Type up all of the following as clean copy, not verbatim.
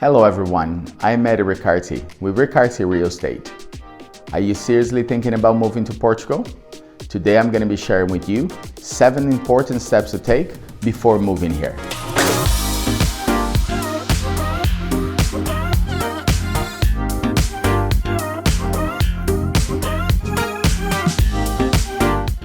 Hello everyone, I'm Eddie Riccardi with Riccardi Real Estate. Are you seriously thinking about moving to Portugal? Today I'm going to be sharing with you 7 important steps to take before moving here.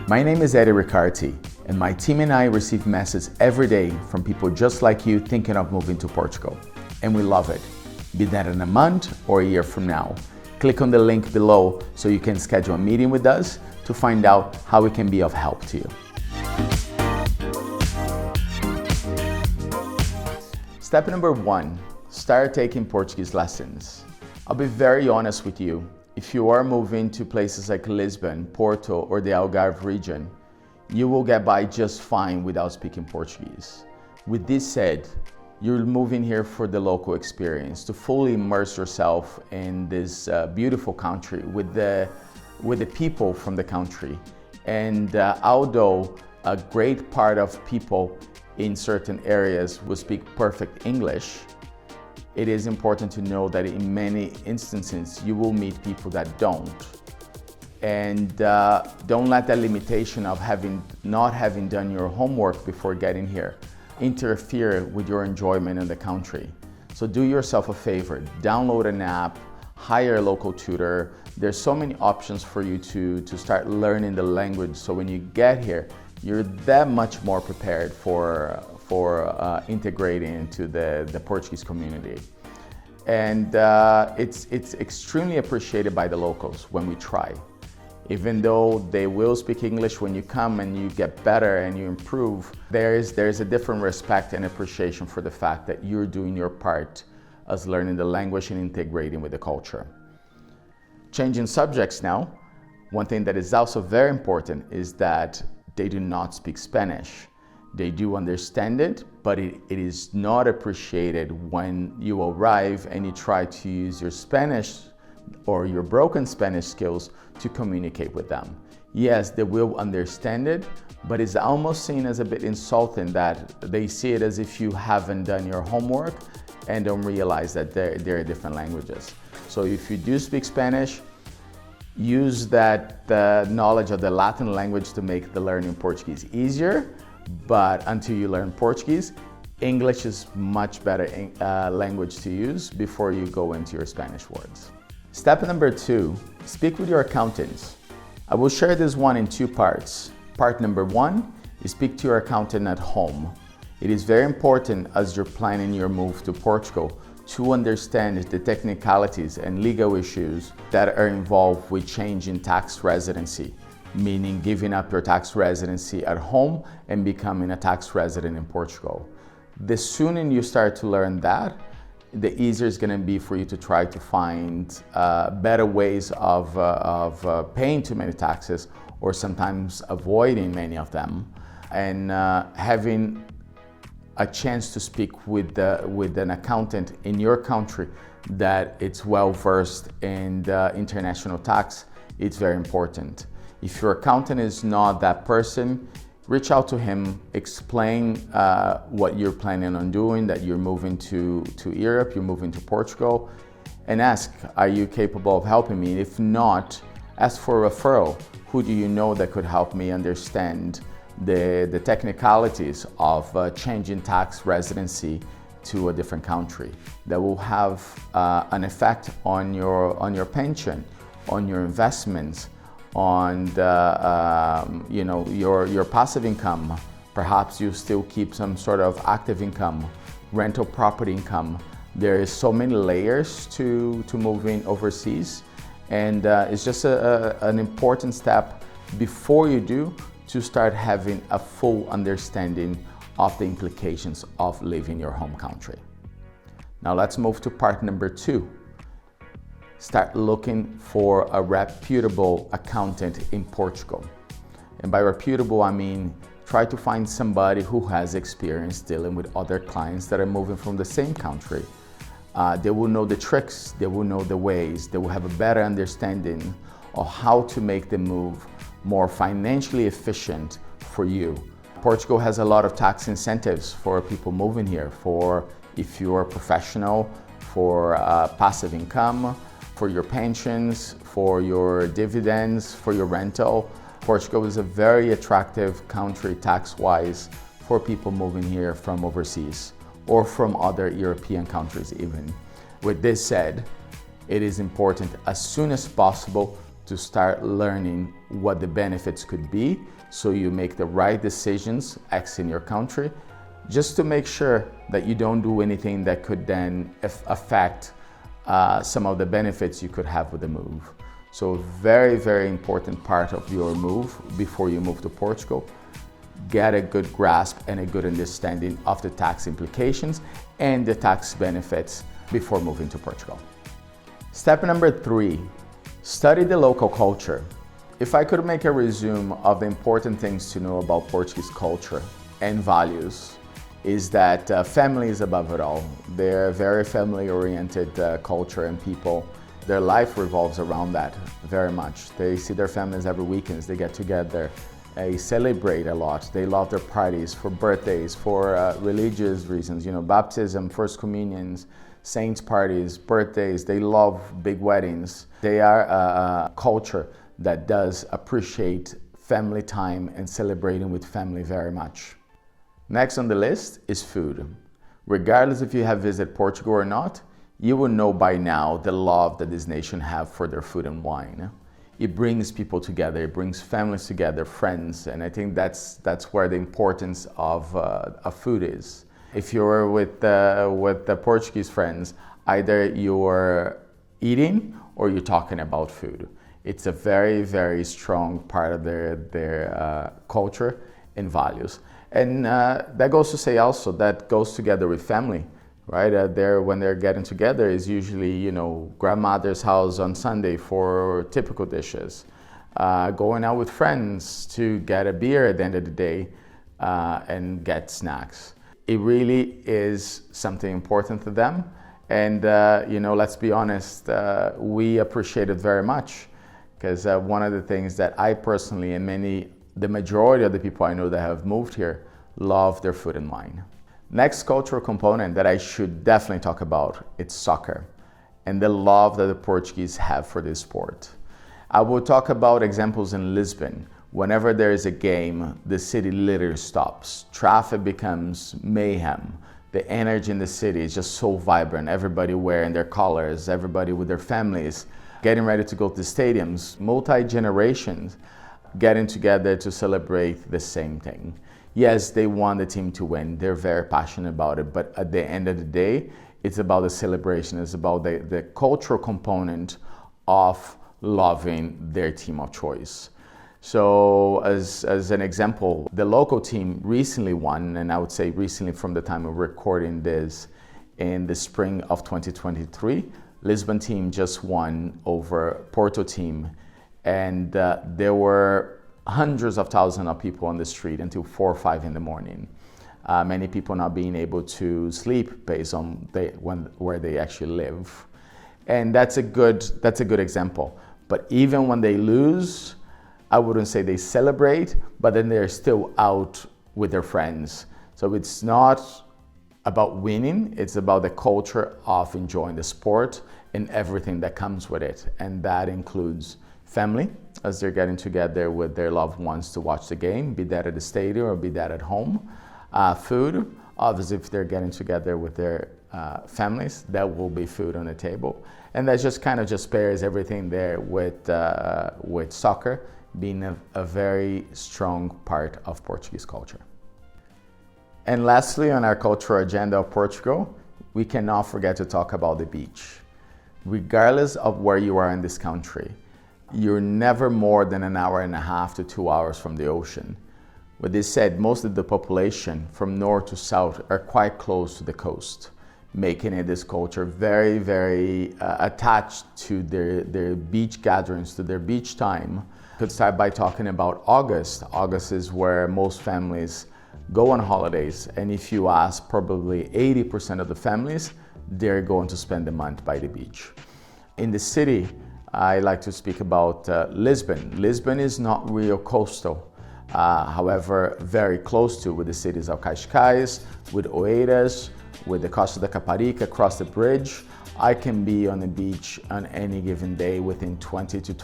My name is Eddie Riccardi, and my team and I receive messages every day from people just like you thinking of moving to Portugal. And we love it. Be that in a month or a year from now. Click on the link below so you can schedule a meeting with us to find out how we can be of help to you. Step number 1, start taking Portuguese lessons. I'll be very honest with you. If you are moving to places like Lisbon, Porto, or the Algarve region, you will get by just fine without speaking Portuguese. With this said, you're moving here for the local experience, to fully immerse yourself in this beautiful country with the people from the country. And although a great part of people in certain areas will speak perfect English, it is important to know that in many instances you will meet people that don't. And don't let that limitation of not having done your homework before getting here interfere with your enjoyment in the country. So do yourself a favor, download an app, hire a local tutor. There's so many options for you to start learning the language, so when you get here, you're that much more prepared for integrating into the Portuguese community. And it's extremely appreciated by the locals when we try. Even though they will speak English when you come and you get better and you improve, there's a different respect and appreciation for the fact that you're doing your part as learning the language and integrating with the culture. Changing subjects now, one thing that is also very important is that they do not speak Spanish. They do understand it, but it is not appreciated when you arrive and you try to use your Spanish or your broken Spanish skills to communicate with them. Yes, they will understand it, but it's almost seen as a bit insulting that they see it as if you haven't done your homework and don't realize that there are different languages. So if you do speak Spanish, use that knowledge of the Latin language to make the learning Portuguese easier. But until you learn Portuguese, English is much better language to use before you go into your Spanish words. Step number 2, speak with your accountants. I will share this one in 2 parts. Part number 1 is speak to your accountant at home. It is very important as you're planning your move to Portugal to understand the technicalities and legal issues that are involved with changing tax residency, meaning giving up your tax residency at home and becoming a tax resident in Portugal. The sooner you start to learn that, the easier it's going to be for you to try to find better ways of paying too many taxes, or sometimes avoiding many of them, and having a chance to speak with an accountant in your country that it's well versed in international tax. It's very important. If your accountant is not that person, reach out to him, explain what you're planning on doing, that you're moving to Europe, you're moving to Portugal, and ask, are you capable of helping me? If not, ask for a referral. Who do you know that could help me understand the technicalities of changing tax residency to a different country? That will have an effect on your pension, on your investments, on your passive income. Perhaps you still keep some sort of active income, rental property income. There is so many layers to moving overseas, and it's just an important step before you do to start having a full understanding of the implications of leaving your home country. Now let's move to part number 2. Start looking for a reputable accountant in Portugal. And by reputable, I mean try to find somebody who has experience dealing with other clients that are moving from the same country. They will know the tricks, they will know the ways, they will have a better understanding of how to make the move more financially efficient for you. Portugal has a lot of tax incentives for people moving here, for if you're a professional, for passive income, for your pensions, for your dividends, for your rental. Portugal is a very attractive country tax-wise for people moving here from overseas or from other European countries even. With this said, it is important as soon as possible to start learning what the benefits could be so you make the right decisions exiting your country, just to make sure that you don't do anything that could then affect some of the benefits you could have with the move. So very, very important part of your move before you move to Portugal. Get a good grasp and a good understanding of the tax implications and the tax benefits before moving to Portugal. Step number 3, study the local culture. If I could make a resume of the important things to know about Portuguese culture and values, is that family is above it all. They're a very family-oriented culture, and people, their life revolves around that very much. They see their families every weekend, they get together, they celebrate a lot. They love their parties for birthdays, for religious reasons, baptism, first communions, saints parties, birthdays. They love big weddings. They are a culture that does appreciate family time and celebrating with family very much. Next on the list is food. Regardless if you have visited Portugal or not, you will know by now the love that this nation have for their food and wine. It brings people together, it brings families together, friends, and I think that's where the importance of food is. If you're with the Portuguese friends, either you're eating or you're talking about food. It's a very, very strong part of their culture and values. And that goes to say also that goes together with family, right? When they're getting together is usually, grandmother's house on Sunday for typical dishes. Going out with friends to get a beer at the end of the day and get snacks. It really is something important to them. And, let's be honest, we appreciate it very much because one of the things that I personally and the majority of the people I know that have moved here love their food and wine. Next cultural component that I should definitely talk about, it's soccer and the love that the Portuguese have for this sport. I will talk about examples in Lisbon. Whenever there is a game, the city literally stops. Traffic becomes mayhem. The energy in the city is just so vibrant. Everybody wearing their colors, everybody with their families, getting ready to go to the stadiums, multi-generations getting together to celebrate the same thing. Yes, they want the team to win. They're very passionate about it. But at the end of the day, it's about the celebration. It's about the cultural component of loving their team of choice. So as an example, the local team recently won, and I would say recently from the time of recording this in the spring of 2023, Lisbon team just won over Porto team. And there were hundreds of thousands of people on the street until 4 or 5 in the morning. Many people not being able to sleep based on where they actually live. And that's a good example. But even when they lose, I wouldn't say they celebrate, but then they're still out with their friends. So it's not about winning, it's about the culture of enjoying the sport and everything that comes with it. And that includes family, as they're getting together with their loved ones to watch the game, be that at the stadium or be that at home. Food, obviously if they're getting together with their families, that will be food on the table. And that just kind of pairs everything there with soccer being a very strong part of Portuguese culture. And lastly, on our cultural agenda of Portugal, we cannot forget to talk about the beach. Regardless of where you are in this country, you're never more than an hour and a half to 2 hours from the ocean. With this said, most of the population from north to south are quite close to the coast, making it this culture very, very attached to their beach gatherings, to their beach time. Could start by talking about August. August is where most families go on holidays, and if you ask probably 80% of the families, they're going to spend the month by the beach. In the city, I like to speak about Lisbon. Lisbon is not real coastal, however, very close to with the cities of Cascais, with Oeiras, with the Costa da Caparica across the bridge, I can be on the beach on any given day within 20 to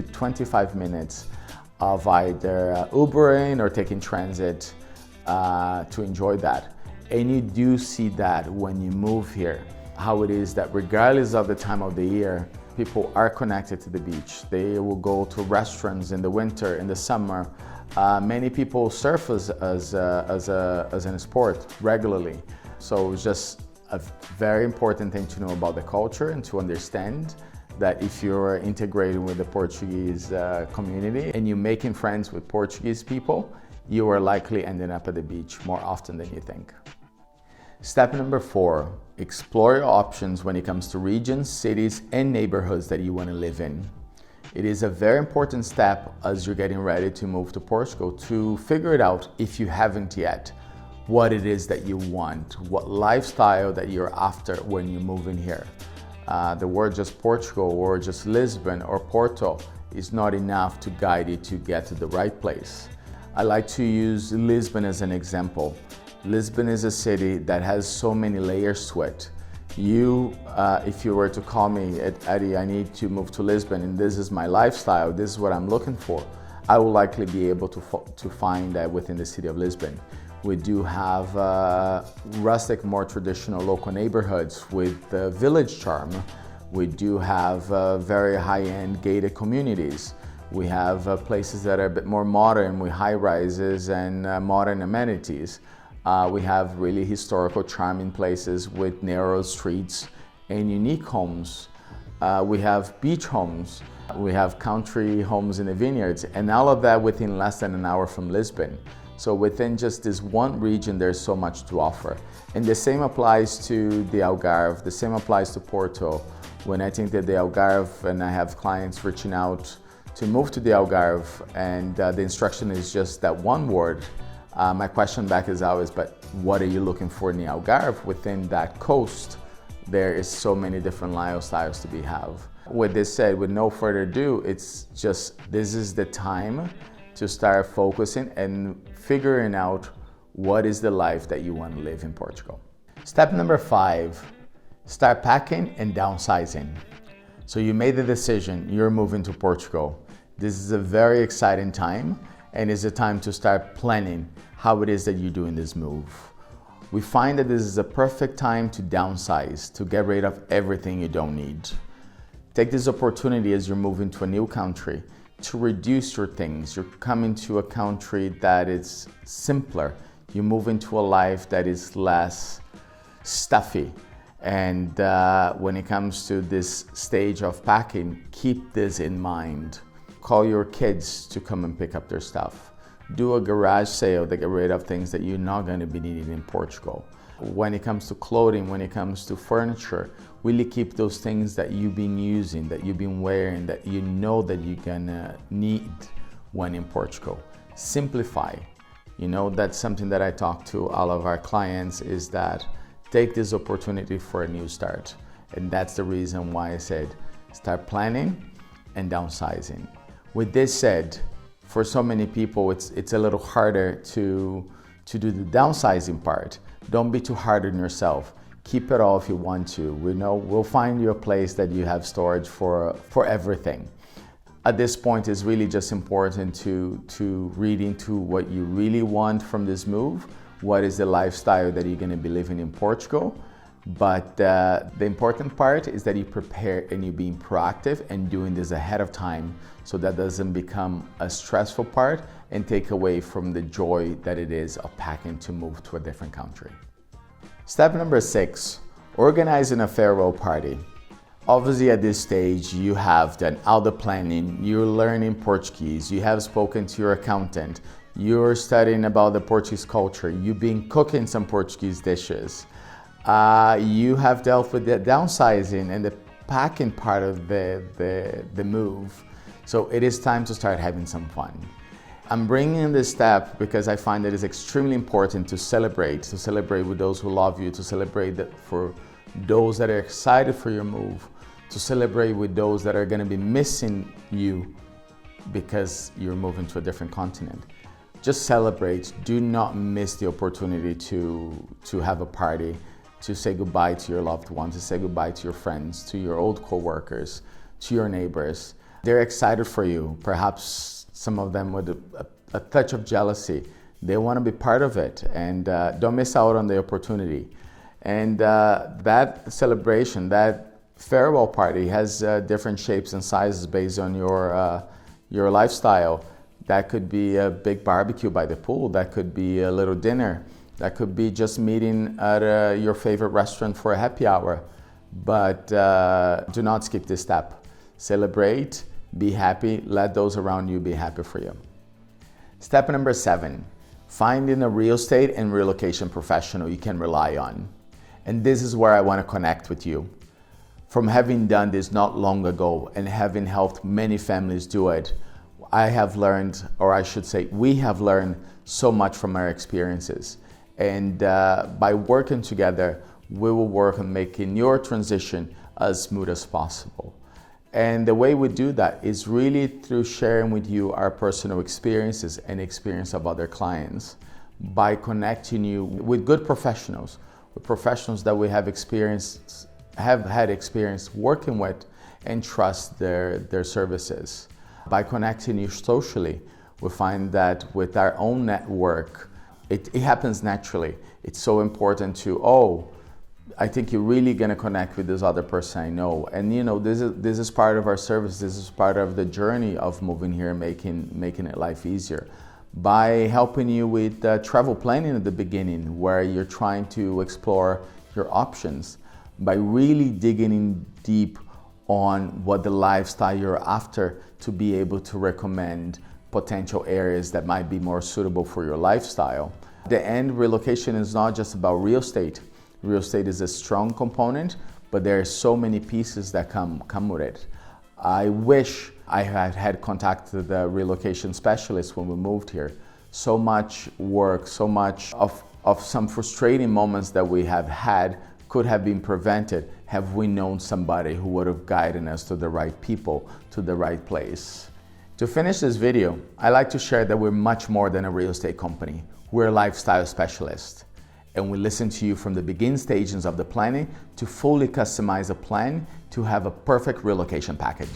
25 minutes of either Ubering or taking transit to enjoy that. And you do see that when you move here, how it is that regardless of the time of the year, people are connected to the beach. They will go to restaurants in the winter, in the summer. Many people surf as a sport regularly. So it's just a very important thing to know about the culture and to understand that if you're integrated with the Portuguese community and you're making friends with Portuguese people, you are likely ending up at the beach more often than you think. Step number 4, explore your options when it comes to regions, cities, and neighborhoods that you want to live in. It is a very important step as you're getting ready to move to Portugal to figure it out, if you haven't yet, what it is that you want, what lifestyle that you're after when you move in here. The word just Portugal or just Lisbon or Porto is not enough to guide you to get to the right place. I like to use Lisbon as an example. Lisbon is a city that has so many layers to it. If you were to call me, Eddie, I need to move to Lisbon and this is my lifestyle, this is what I'm looking for, I will likely be able to find that within the city of Lisbon. We do have rustic, more traditional local neighborhoods with village charm. We do have very high-end gated communities. We have places that are a bit more modern with high rises and modern amenities. We have really historical charming places with narrow streets and unique homes. We have beach homes. We have country homes in the vineyards, and all of that within less than an hour from Lisbon. So within just this one region, there's so much to offer. And the same applies to the Algarve, the same applies to Porto. When I think that the Algarve, and I have clients reaching out to move to the Algarve, and the instruction is just that one word, my question back is always, but what are you looking for in the Algarve? Within that coast, there is so many different lifestyles to be have. With this said, with no further ado, it's just, this is the time to start focusing and figuring out what is the life that you want to live in Portugal. Step number 5, start packing and downsizing. So you made the decision, you're moving to Portugal. This is a very exciting time, and it's a time to start planning how it is that you're doing this move. We find that this is a perfect time to downsize, to get rid of everything you don't need. Take this opportunity as you're moving to a new country to reduce your things. You're coming to a country that is simpler. You move into a life that is less stuffy. And when it comes to this stage of packing, keep this in mind. Call your kids to come and pick up their stuff. Do a garage sale to get rid of things that you're not going to be needing in Portugal. When it comes to clothing, when it comes to furniture, really keep those things that you've been using, that you've been wearing, that you know that you're gonna need when in Portugal. Simplify. You know, that's something that I talk to all of our clients, is that take this opportunity for a new start. And that's the reason why I said start planning and downsizing. With this said, for so many people, it's a little harder to do the downsizing part. Don't be too hard on yourself. Keep it all if you want to. We'll find you a place that you have storage for everything. At this point, it's really just important to read into what you really want from this move. What is the lifestyle that you're going to be living in Portugal? But the important part is that you prepare and you're being proactive and doing this ahead of time, so that doesn't become a stressful part and take away from the joy that it is of packing to move to a different country. Step number 6, organizing a farewell party. Obviously at this stage, you have done all the planning, you're learning Portuguese, you have spoken to your accountant, you're studying about the Portuguese culture, you've been cooking some Portuguese dishes. You have dealt with the downsizing and the packing part of the move. So it is time to start having some fun. I'm bringing this step because I find that it's extremely important to celebrate with those who love you, to celebrate for those that are excited for your move, to celebrate with those that are going to be missing you because you're moving to a different continent. just celebrate. Do not miss the opportunity to have a party, to say goodbye to your loved ones, to say goodbye to your friends, to your old co-workers, to your neighbors. They're excited for you, perhaps some of them with a touch of jealousy. They want to be part of it, and don't miss out on the opportunity. And that celebration, that farewell party has different shapes and sizes based on your lifestyle. That could be a big barbecue by the pool, that could be a little dinner, that could be just meeting at your favorite restaurant for a happy hour. But do not skip this step. Celebrate, be happy, let those around you be happy for you. Step number 7, finding a real estate and relocation professional you can rely on. And this is where I want to connect with you. From having done this not long ago and having helped many families do it, I have learned, or I should say, we have learned so much from our experiences. And by working together, we will work on making your transition as smooth as possible. And the way we do that is really through sharing with you our personal experiences and experience of other clients, by connecting you with good professionals, with professionals that we have had experience working with and trust their services. By connecting you socially, we find that with our own network, it happens naturally. It's so important to, I think you're really gonna connect with this other person I know. And this is part of our service, this is part of the journey of moving here, making it life easier. By helping you with travel planning at the beginning, where you're trying to explore your options. By really digging in deep on what the lifestyle you're after, to be able to recommend potential areas that might be more suitable for your lifestyle. The end, relocation is not just about real estate. Real estate is a strong component, but there are so many pieces that come with it. I wish I had contacted the relocation specialist when we moved here. So much work, so much of some frustrating moments that we have had could have been prevented have we known somebody who would have guided us to the right people, to the right place. To finish this video, I like to share that we're much more than a real estate company. We're a lifestyle specialist, and we listen to you from the beginning stages of the planning to fully customize a plan to have a perfect relocation package.